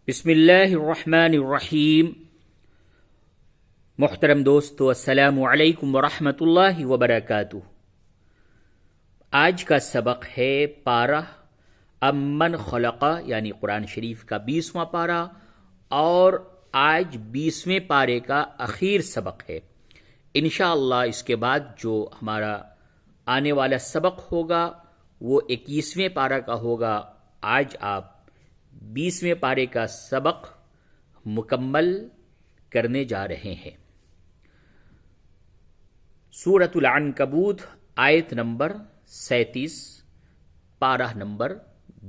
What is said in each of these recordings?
बिस्मिल्लाहिर्रहमानिर्रहीम। मोहतरम दोस्तों, अस्सलामु अलैकुम वरहमतुल्लाहि वबरकातुह। आज का सबक है पारा अम्मन खलक़ा, यानी कुरान शरीफ का 20वां पारा, और आज 20वें पारे का आखिर सबक है। इंशाअल्लाह इसके बाद जो हमारा आने वाला सबक होगा वो 21वें पारा का होगा। आज आप 20वें पारे का सबक मुकम्मल करने जा रहे हैं। सूरतुल अनकबूत आयत नंबर 37, पारा नंबर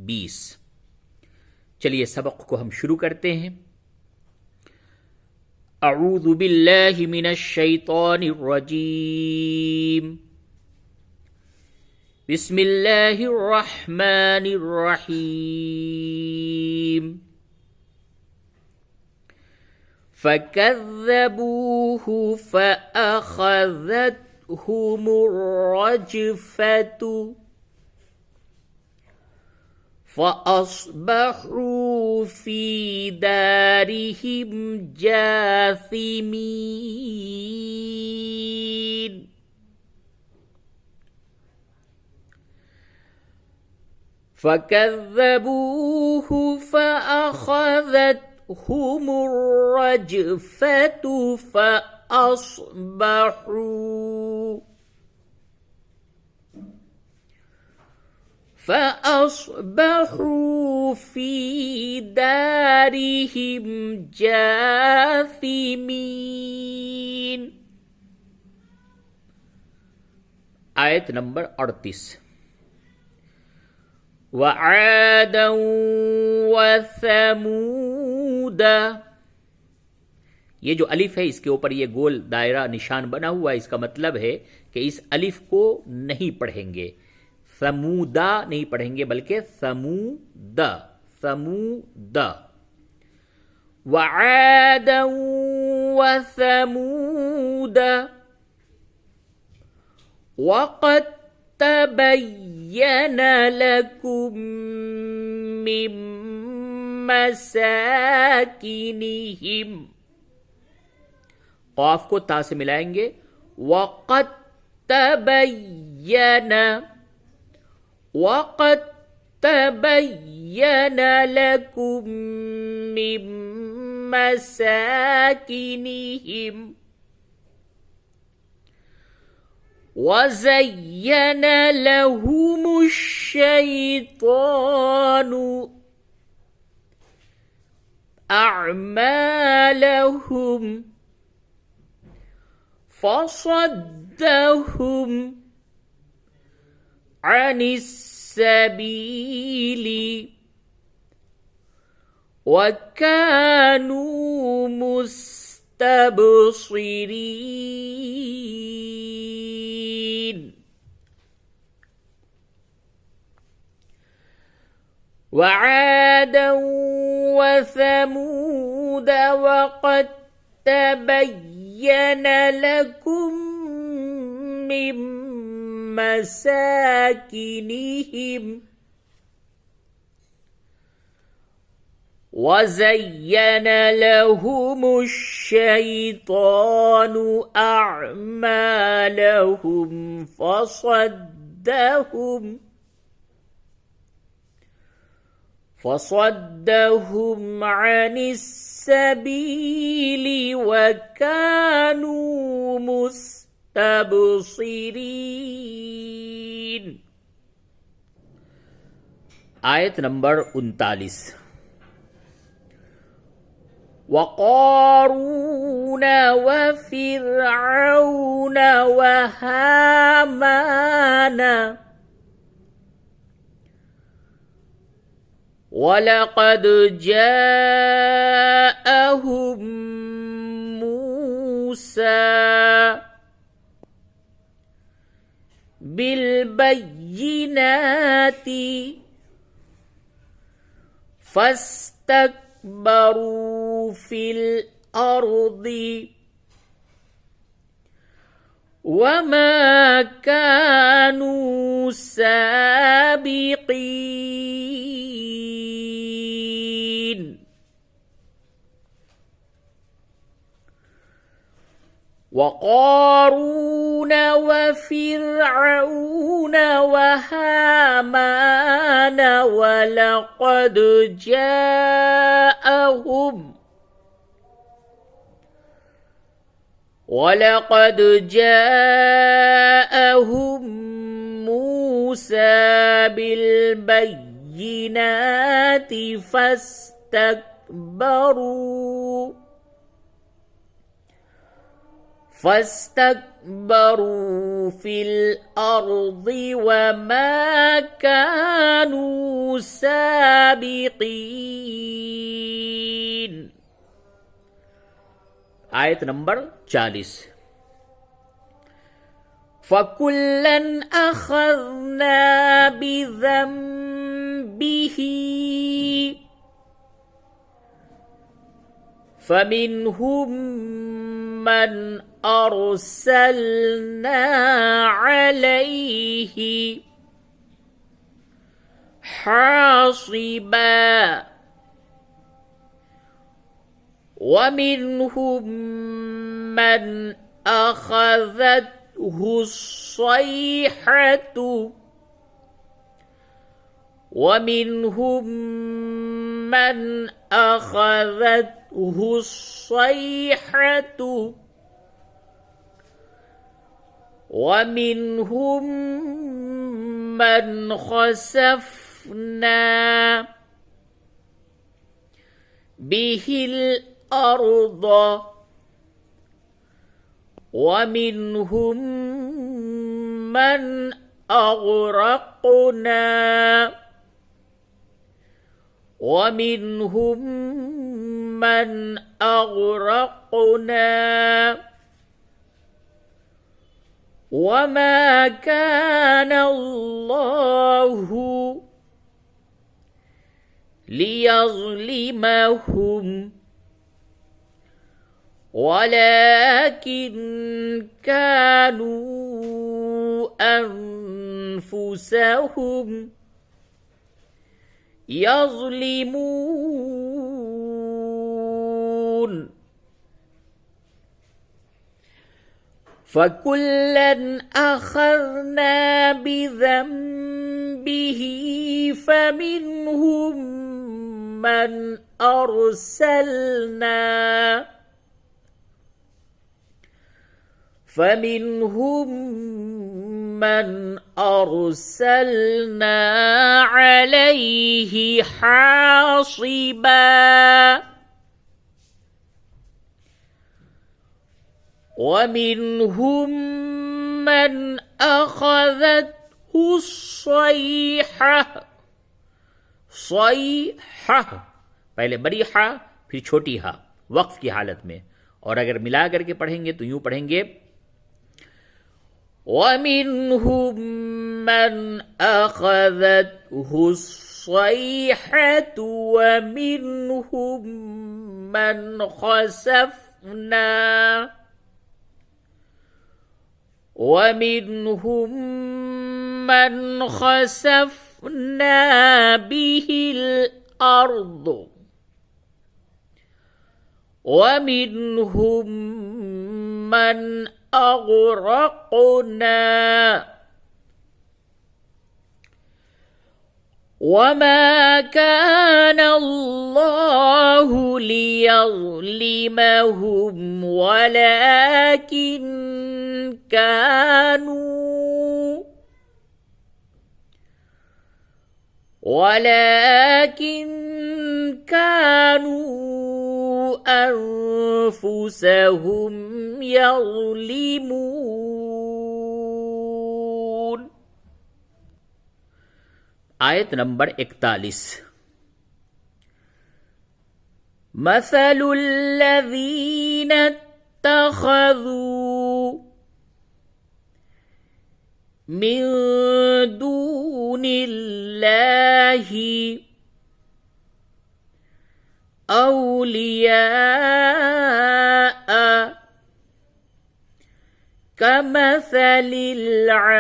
20। चलिए सबक को हम शुरू करते हैं। अऊज़ु बिल्लाहि मिनश शैतानिर रजीम। बिस्मिल्लाहिर रहमानिर रहीम। फकज़्ज़बूहु फअख़ज़तहुमुर रजफ़तु फ़अस्बहू फ़ी दारिहिम जासिमीन। फकज़्ज़बूहु फ़अख़ज़तहुमुर रजफ़तु फ़अस्बहू फ़ी दारिहिम जासिमीन। आयत नंबर 38। वआदन वसमूद। ये जो अलिफ है इसके ऊपर ये गोल दायरा निशान बना हुआ है, इसका मतलब है कि इस अलिफ को नहीं पढ़ेंगे, समूदा नहीं पढ़ेंगे, बल्कि समूद, समूद। वआदन वसमूद वक़द तबय्यन लकुम मिन मसाकिनिहिम। क़ाफ को ता से मिलाएंगे। वक़द तबय्यन, वक़द तबय्यन लकुम मिन मसाकिनिहिम वज़य्यन लहुमुश्शैतानु अअमालहुम फसद्दहुम अनिस्सबीली वकानू मुस्तबसिरीन। वआदन वसमूद वक़द तबय्यन लकुम मिन मसाकिनिहिम वज़य्यन लहुमुश्शैतानु अअमालहुम फसद्दहुम अनिस्सबीली वकानू मुस्तबसिरीन। आयत नंबर 39। वक़ारून वफ़िरऔन वहामान वलक़द जाअहुम मूसा बिलबय्यिनाति फस्तकबरू फिल अर्दि वमा कानू साबिक़ीन। وقارون وفرعون وهامان ولقد جاءهم موسى بالبينات فاستكبروا في الأرض وما كانوا سابقين. आयत नंबर 40। فَكُلًّا أَخَذْنَا بِذَنبِهِ فَمِنْهُمْ مَنْ أَرْسَلْنَا عَلَيْهِ حَاصِبًا وَمِنْهُمْ مَنْ أَخَذَتْهُ الصَّيْحَةُ وَمِنْهُمْ مَنْ خَسَفْنَا بِهِ الأرض ومنهم من أغرقنا وما كان الله ليظلمهم ولكن كانوا أنفسهم يظلمون. فَكُلًّا أَخَذْنَا بِذَنبِهِ فَمِنْهُمْ مَنْ أرسلنا عليه حاصبا ومنهم من أخذته الصيحة पहले बड़ी हा फिर छोटी हा वक्फ की हालत में, और अगर मिला करके पढ़ेंगे तो यूं पढ़ेंगे وَمِنْهُمْ مَنْ أَخَذَتْهُ الصَّيْحَةُ وَمِنْهُمْ مَنْ خَسَفْنَا بِهِ الْأَرْضُ وَمِنْهُمْ مَنْ أغرقنا وما كان الله ليظلمهم ولكن كانوا أنفسهم يظلمون. आयत नंबर 41। مثل الذين اتخذوا من دون الله أولياء كمثل العنكبوت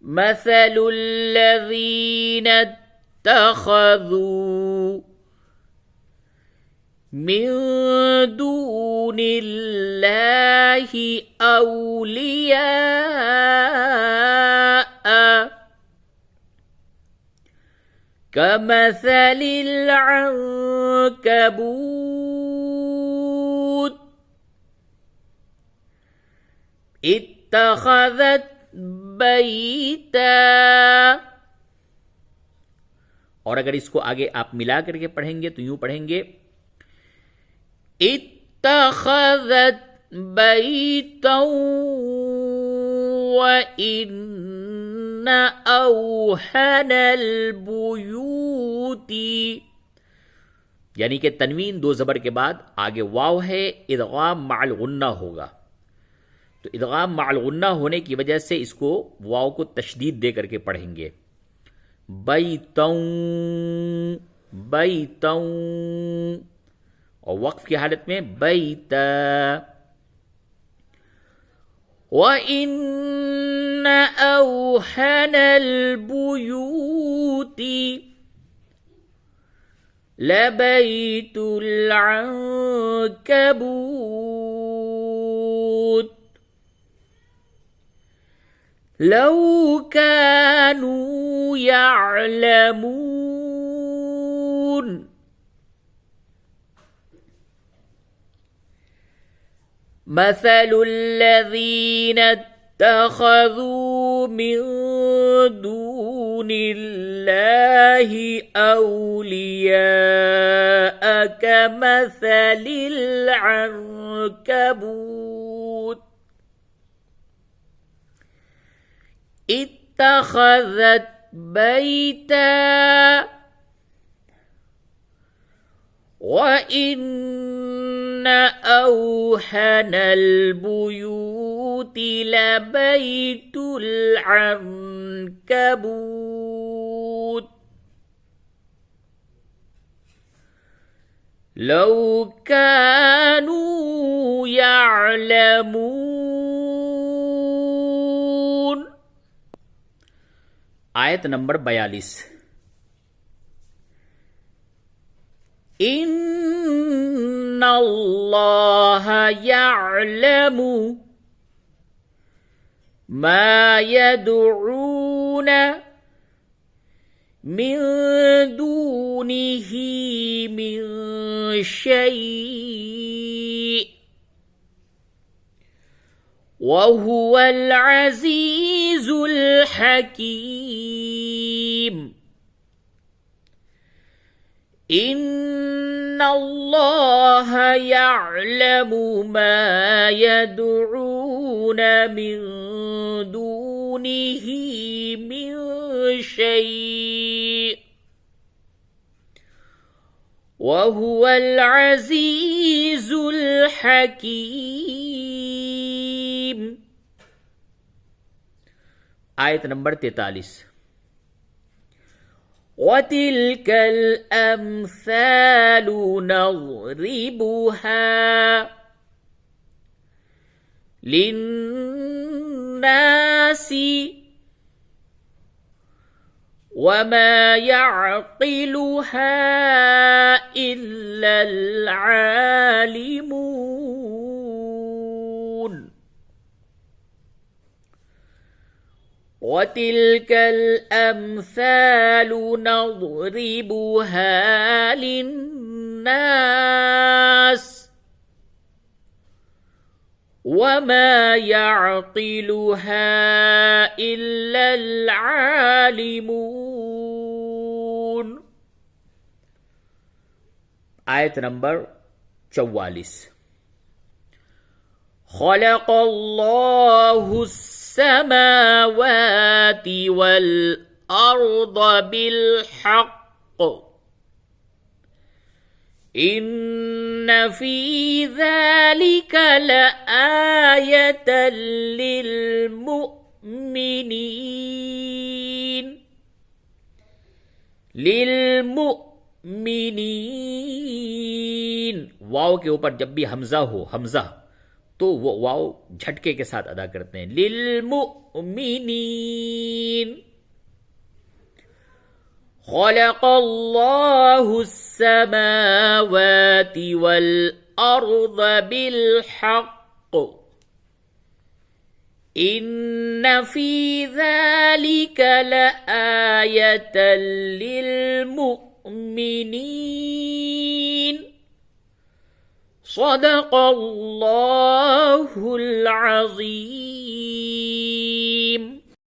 مثل الذين इत्तखज़ू मिन दूनिल्लाहि औलिया कमसलिल अन्कबूत इत्तखज़त बैता। और अगर इसको आगे आप मिला करके पढ़ेंगे तो यूं पढ़ेंगे, इत्तखज़त बैतन व इन्न औहनल बुयूती, यानी कि तनवीन दो जबर के बाद आगे वाव है, इदगाम मअल गुन्ना होगा। तो इदगाम मअल गुन्ना होने की वजह से इसको वाव को तशदीद दे करके पढ़ेंगे। बैतौं बैतौं, और वक्फ की हालत में बैता। व इन्न औहनल बुयूती लबैतुल अन्कबूत लौ कानू यअलमून। मसलुल्लज़ीन इत्तखज़ू मिन दूनिल्लाहि औलिया कमसलिल अन्कबूत इत्तखज़त बैता व इन्न औहनल बुयूति लबैतुल अन्कबूत लौ कानू यअलमून। आयत नंबर 42। इन्नल्लाह यअलमु मा यदऊन मिन दूनिही मिन शैअ वहुवल अज़ीज़ुल हकीम। इन्नल्लाह यअलमु मा यदऊन मिन दूनिही मिन शैअ वहुवल अज़ीज़ुल हकीम। आयत नंबर 43। वतिल्कल अम्सालु नज़रिबुहा लिन्नासी वमा यअक़िलुहा इल्लल आलिमून। वतिल्कल अम्सालु नज़रिबुहा लिन्नास वमा यअक़िलुहा इल्लल आलिमून। आयत नंबर 44। ख़लक़ल्लाहुस समावाति वल अर्द बिल हक़्क़ इन्न फी ज़ालिका लआयतन लिल मुमिनीन। वाव के ऊपर जब भी हमजा हो, हमजा, तो वो वाव झटके के साथ अदा करते हैं। लिल मुमिनीन। خلق الله السماوات والأرض بالحق إن في ذلك لآية للمؤمنين صدق الله العظيم.